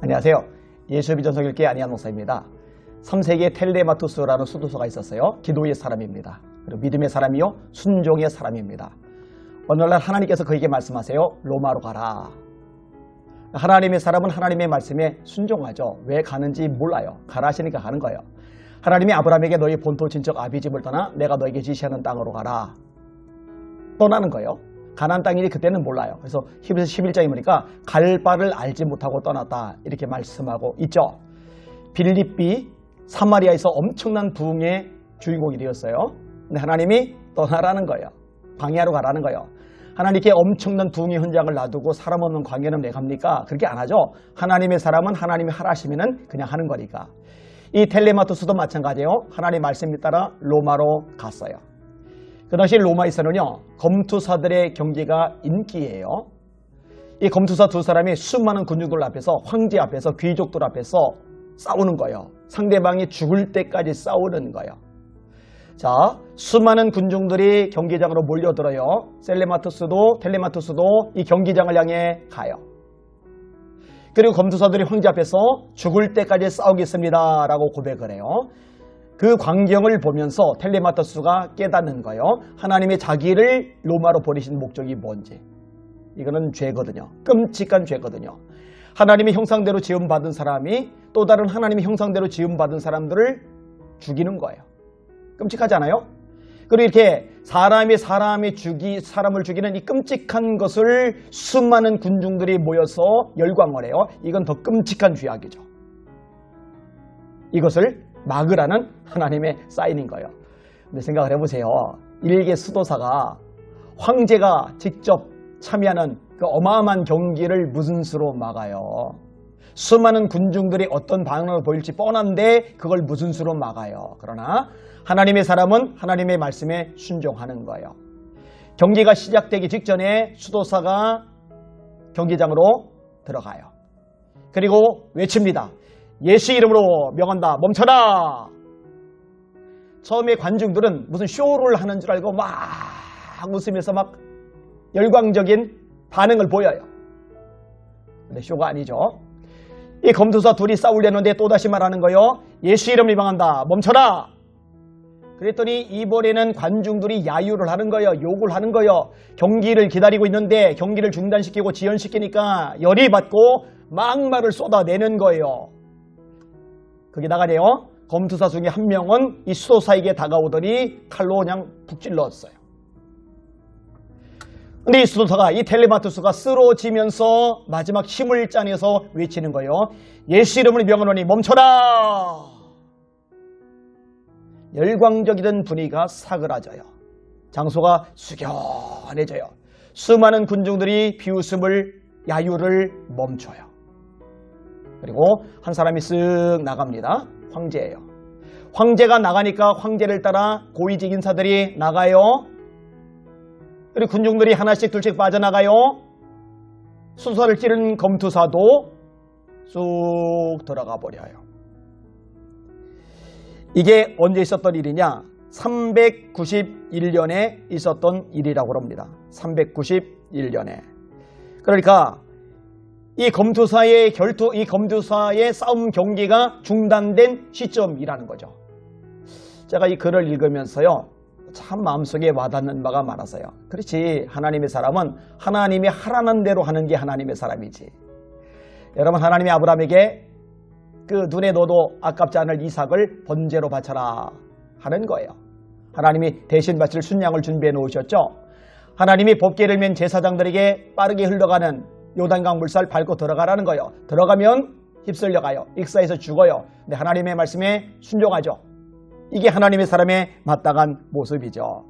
안녕하세요. 예수비전성일교회 안희한 목사입니다. 3세기에 텔레마투스라는 수도사가 있었어요. 기도의 사람입니다. 그리고 믿음의 사람이요, 순종의 사람입니다. 어느 날 하나님께서 그에게 말씀하세요. 로마로 가라. 하나님의 사람은 하나님의 말씀에 순종하죠. 왜 가는지 몰라요. 가라 하시니까 가는 거예요. 하나님이 아브라함에게 너희 본토 친척 아비집을 떠나 내가 너에게 지시하는 땅으로 가라. 떠나는 거예요. 가나안 땅이니 그때는 몰라요. 그래서 히브리서 11장에 보니까 갈 바를 알지 못하고 떠났다 이렇게 말씀하고 있죠. 빌립비 사마리아에서 엄청난 부흥의 주인공이 되었어요. 근데 하나님이 떠나라는 거예요. 광야로 가라는 거예요. 하나님께 엄청난 부흥의 현장을 놔두고 사람 없는 광야는 왜 갑니까? 그렇게 안 하죠. 하나님의 사람은 하나님이 하라시면 그냥 하는 거니까. 이 텔레마투스도 마찬가지예요. 하나님의 말씀에 따라 로마로 갔어요. 그 당시 로마에서는요, 검투사들의 경기가 인기예요. 이 검투사 두 사람이 수많은 군중들 앞에서, 황제 앞에서, 귀족들 앞에서 싸우는 거예요. 상대방이 죽을 때까지 싸우는 거예요. 자, 수많은 군중들이 경기장으로 몰려들어요. 텔레마투스도 이 경기장을 향해 가요. 그리고 검투사들이 황제 앞에서 죽을 때까지 싸우겠습니다 라고 고백을 해요. 그 광경을 보면서 텔레마투스가 깨닫는 거예요. 하나님의 자기를 로마로 보내신 목적이 뭔지. 이거는 죄거든요. 끔찍한 죄거든요. 하나님의 형상대로 지음받은 사람이 또 다른 하나님의 형상대로 지음받은 사람들을 죽이는 거예요. 끔찍하지 않아요? 그리고 이렇게 사람을 죽이는 이 끔찍한 것을 수많은 군중들이 모여서 열광을 해요. 이건 더 끔찍한 죄악이죠. 이것을 막으라는 하나님의 사인인 거예요. 근데 생각을 해보세요. 일개 수도사가 황제가 직접 참여하는 그 어마어마한 경기를 무슨 수로 막아요? 수많은 군중들이 어떤 반응을 보일지 뻔한데 그걸 무슨 수로 막아요? 그러나 하나님의 사람은 하나님의 말씀에 순종하는 거예요. 경기가 시작되기 직전에 수도사가 경기장으로 들어가요. 그리고 외칩니다. 예수 이름으로 명한다. 멈춰라. 처음에 관중들은 무슨 쇼를 하는 줄 알고 막 웃으면서 막 열광적인 반응을 보여요. 근데 쇼가 아니죠. 이 검투사 둘이 싸우려는데 또다시 말하는 거예요. 예수 이름을 명한다. 멈춰라. 그랬더니 이번에는 관중들이 야유를 하는 거예요. 욕을 하는 거예요. 경기를 기다리고 있는데 경기를 중단시키고 지연시키니까 열이 받고 막말을 쏟아내는 거예요. 그게 나가네요. 검투사 중에 한 명은 이 수도사에게 다가오더니 칼로 그냥 푹 찔렀어요. 근데 이 수도사가, 이 텔레마투스가 쓰러지면서 마지막 힘을 짜내서 외치는 거예요. 예수 이름을 명하노니 멈춰라. 열광적이던 분위기가 사그라져요. 장소가 숙연해져요. 수많은 군중들이 비웃음을, 야유를 멈춰요. 그리고 한 사람이 쓱 나갑니다. 황제예요. 황제가 나가니까 황제를 따라 고위직 인사들이 나가요. 그리고 군중들이 하나씩 둘씩 빠져나가요. 수도사를 찌른 검투사도 쑥 들어가 버려요. 이게 언제 있었던 일이냐? 391년에 있었던 일이라고 합니다. 391년에. 그러니까 이 검투사의 싸움 경기가 중단된 시점이라는 거죠. 제가 이 글을 읽으면서요, 참 마음속에 와닿는 바가 많았어요. 그렇지, 하나님의 사람은 하나님이 하라는 대로 하는 게 하나님의 사람이지. 여러분, 하나님이 아브라함에게 그 눈에 넣어도 아깝지 않을 이삭을 번제로 바쳐라 하는 거예요. 하나님이 대신 바칠 순양을 준비해 놓으셨죠. 하나님이 법궤를 맨 제사장들에게 빠르게 흘러가는 요단강 물살 밟고 들어가라는 거예요. 들어가면 휩쓸려 가요. 익사해서 죽어요. 근데 하나님의 말씀에 순종하죠. 이게 하나님의 사람의 마땅한 모습이죠.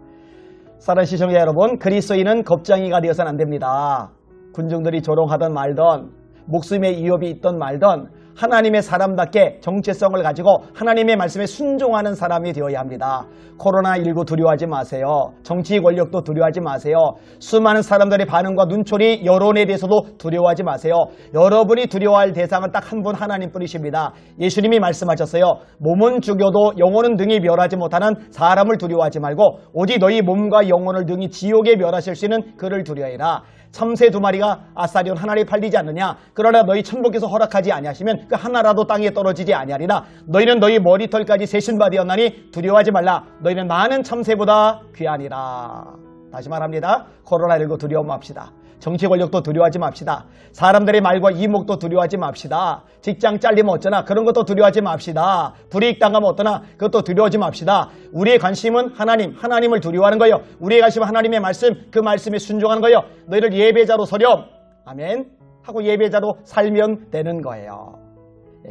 사랑하는 시청자 여러분, 그리스도인은 겁쟁이가 되어서는 안 됩니다. 군중들이 조롱하던 말던, 목숨에 위협이 있던 말던 하나님의 사람답게 정체성을 가지고 하나님의 말씀에 순종하는 사람이 되어야 합니다. 코로나19 두려워하지 마세요. 정치 권력도 두려워하지 마세요. 수많은 사람들의 반응과 눈초리, 여론에 대해서도 두려워하지 마세요. 여러분이 두려워할 대상은 딱 한 분 하나님뿐이십니다. 예수님이 말씀하셨어요. 몸은 죽여도 영혼은 등이 멸하지 못하는 사람을 두려워하지 말고 오직 너희 몸과 영혼을 등이 지옥에 멸하실 수 있는 그를 두려워해라. 참새 2마리가 아싸리온 하나에 팔리지 않느냐. 그러나 너희 천부께서 허락하지 아니하시면 그 하나라도 땅에 떨어지지 아니하리라. 너희는 너희 머리털까지 세신바되었나니 두려워하지 말라. 너희는 많은 참새보다 귀하니라. 다시 말합니다. 코로나19 두려워 맙시다. 정치 권력도 두려워하지 맙시다. 사람들의 말과 이목도 두려워하지 맙시다. 직장 잘리면 어쩌나 그런 것도 두려워하지 맙시다. 불이익 당하면 어떠나 그것도 두려워하지 맙시다. 우리의 관심은 하나님을 두려워하는 거예요. 우리의 관심은 하나님의 말씀, 그 말씀에 순종하는 거예요. 너희를 예배자로 서렴. 아멘. 하고 예배자로 살면 되는 거예요.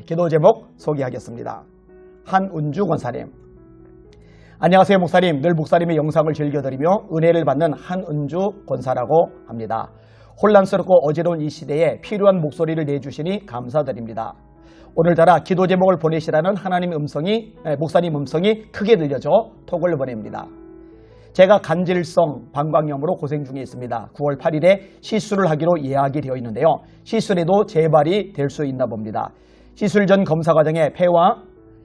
기도 제목 소개하겠습니다. 한운주 권사님. 안녕하세요 목사님. 늘 목사님의 영상을 즐겨드리며 은혜를 받는 한은주 권사라고 합니다. 혼란스럽고 어지러운 이 시대에 필요한 목소리를 내주시니 감사드립니다. 오늘따라 기도 제목을 보내시라는 목사님 음성이 크게 들려져 톡을 보냅니다. 제가 간질성 방광염으로 고생 중에 있습니다. 9월 8일에 시술을 하기로 예약이 되어 있는데요. 시술에도 재발이 될 수 있나 봅니다. 시술 전 검사 과정에 폐와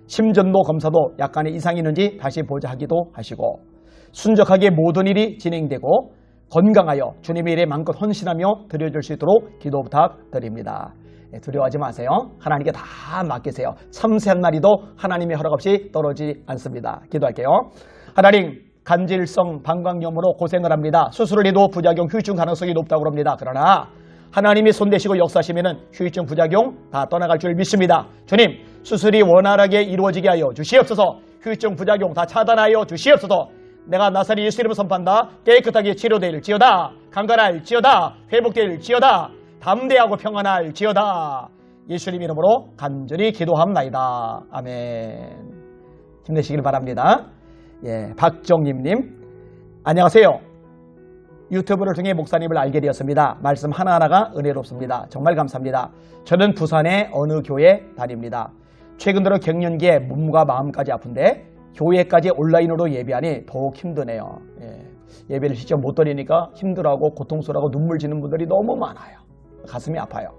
심전도 검사도 약간의 이상이 있는지 다시 보자 하기도 하시고 순적하게 모든 일이 진행되고 건강하여 주님의 일에 마음껏 헌신하며 드려줄 수 있도록 기도 부탁드립니다. 두려워하지 마세요. 하나님께 다 맡기세요. 참새 한 마리도 하나님의 허락 없이 떨어지지 않습니다. 기도할게요. 하나님, 간질성 방광염으로 고생을 합니다. 수술을 해도 부작용, 후유증 가능성이 높다고 합니다. 그러나 하나님이 손대시고 역사하시면 후유증, 부작용 다 떠나갈 줄 믿습니다. 주님, 수술이 원활하게 이루어지게 하여 주시옵소서. 후유증, 부작용 다 차단하여 주시옵소서. 내가 나사렛 예수 이름을 선포한다. 깨끗하게 치료될지어다. 강건할지어다. 회복될지어다. 담대하고 평안할지어다. 예수님 이름으로 간절히 기도합나이다. 아멘. 힘내시길 바랍니다. 박정림님, 안녕하세요. 유튜브를 통해 목사님을 알게 되었습니다. 말씀 하나하나가 은혜롭습니다. 정말 감사합니다. 저는 부산의 어느 교회 다닙니다. 최근 들어 갱년기에 몸과 마음까지 아픈데 교회까지 온라인으로 예배하니 더욱 힘드네요. 예배를 직접 못 드리니까 힘들어하고 고통스러워하고 눈물 지는 분들이 너무 많아요. 가슴이 아파요.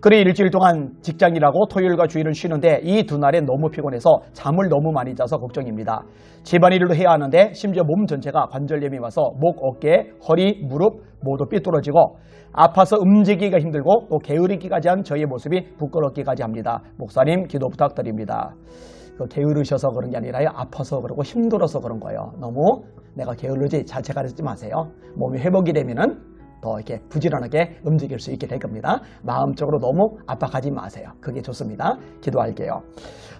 그래 일주일 동안 직장일하고 토요일과 주일은 쉬는데 이 두 날에 너무 피곤해서 잠을 너무 많이 자서 걱정입니다. 집안일도 해야 하는데 심지어 몸 전체가 관절염이 와서 목, 어깨, 허리, 무릎 모두 삐뚤어지고 아파서 움직이기가 힘들고 또 게으르기까지 한 저의 모습이 부끄럽기까지 합니다. 목사님 기도 부탁드립니다. 게으르셔서 그런 게 아니라요. 아파서 그러고 힘들어서 그런 거예요. 너무 내가 게으르지 자책하지 마세요. 몸이 회복이 되면은 더 이렇게 부지런하게 움직일 수 있게 될 겁니다. 마음적으로 너무 압박하지 마세요. 그게 좋습니다. 기도할게요.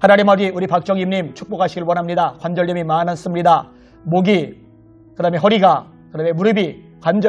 하나님 아버지, 우리 박정임님 축복하시길 원합니다. 관절염이 많았습니다. 목이, 그 다음에 허리가, 그 다음에 무릎이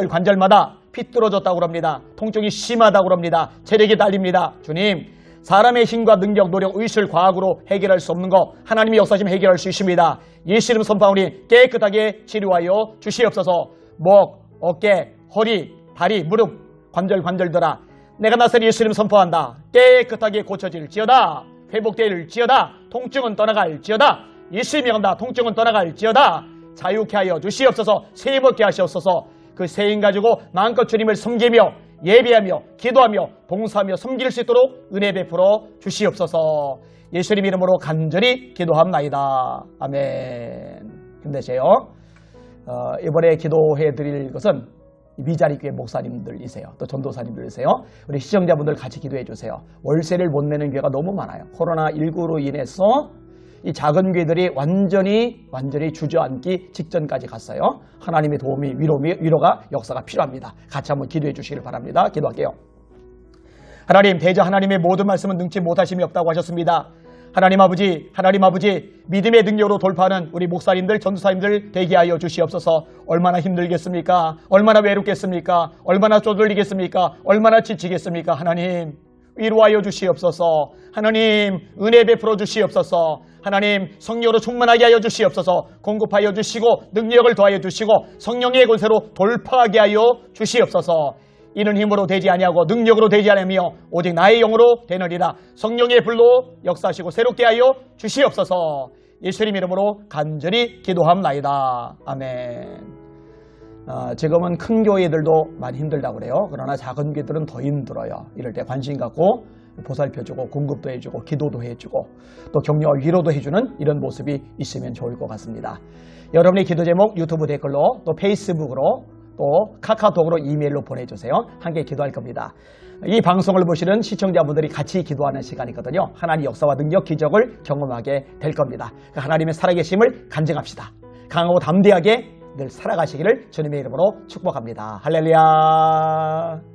관절마다 삐뚤어졌다고 합니다. 통증이 심하다고 합니다. 체력이 딸립니다. 주님, 사람의 힘과 능력, 노력, 의술, 과학으로 해결할 수 없는 거 하나님이 역사하시면 해결할 수 있습니다. 예수 이름 선포하오니 깨끗하게 치료하여 주시옵소서. 목, 어깨, 허리, 다리, 무릎, 관절들아, 내가 나사렛 예수 이름 선포한다. 깨끗하게 고쳐질지어다. 회복될지어다. 통증은 떠나갈지어다. 예수님이 한다. 통증은 떠나갈지어다. 자유케 하여 주시옵소서. 새 입게 하시옵소서. 그 새 힘 가지고 마음껏 주님을 섬기며 예배하며 기도하며 봉사하며 섬길 수 있도록 은혜 베풀어 주시옵소서. 예수님 이름으로 간절히 기도합나이다. 아멘. 힘내세요. 이번에 기도해 드릴 것은 미자리 교회 목사님들이세요. 또 전도사님들이세요. 우리 시청자분들 같이 기도해 주세요. 월세를 못 내는 교회가 너무 많아요. 코로나19로 인해서 이 작은 교회들이 완전히 주저앉기 직전까지 갔어요. 하나님의 도움이 위로가 역사가 필요합니다. 같이 한번 기도해 주시길 바랍니다. 기도할게요. 하나님, 대저 하나님의 모든 말씀은 능치 못하심이 없다고 하셨습니다. 하나님 아버지, 믿음의 능력으로 돌파하는 우리 목사님들, 전도사님들 되게 하여 주시옵소서. 얼마나 힘들겠습니까? 얼마나 외롭겠습니까? 얼마나 쪼들리겠습니까? 얼마나 지치겠습니까? 하나님, 위로하여 주시옵소서. 하나님, 은혜 베풀어 주시옵소서. 하나님, 성령으로 충만하게 하여 주시옵소서. 공급하여 주시고 능력을 더하여 주시고 성령의 권세로 돌파하게 하여 주시옵소서. 이는 힘으로 되지 아니하고 능력으로 되지 아니하며 오직 나의 영으로 되느니라. 성령의 불로 역사하시고 새롭게 하여 주시옵소서. 예수님 이름으로 간절히 기도합나이다. 아멘. 지금은 큰 교회들도 많이 힘들다고 그래요. 그러나 작은 교회들은 더 힘들어요. 이럴 때 관심 갖고 보살펴주고 공급도 해주고 기도도 해주고 또 격려와 위로도 해주는 이런 모습이 있으면 좋을 것 같습니다. 여러분의 기도 제목 유튜브 댓글로 또 페이스북으로 또 또 카카오톡으로 이메일로 보내주세요. 함께 기도할 겁니다. 이 방송을 보시는 시청자분들이 같이 기도하는 시간이거든요. 하나님의 역사와 능력, 기적을 경험하게 될 겁니다. 하나님의 살아계심을 간증합시다. 강하고 담대하게 늘 살아가시기를 주님의 이름으로 축복합니다. 할렐루야.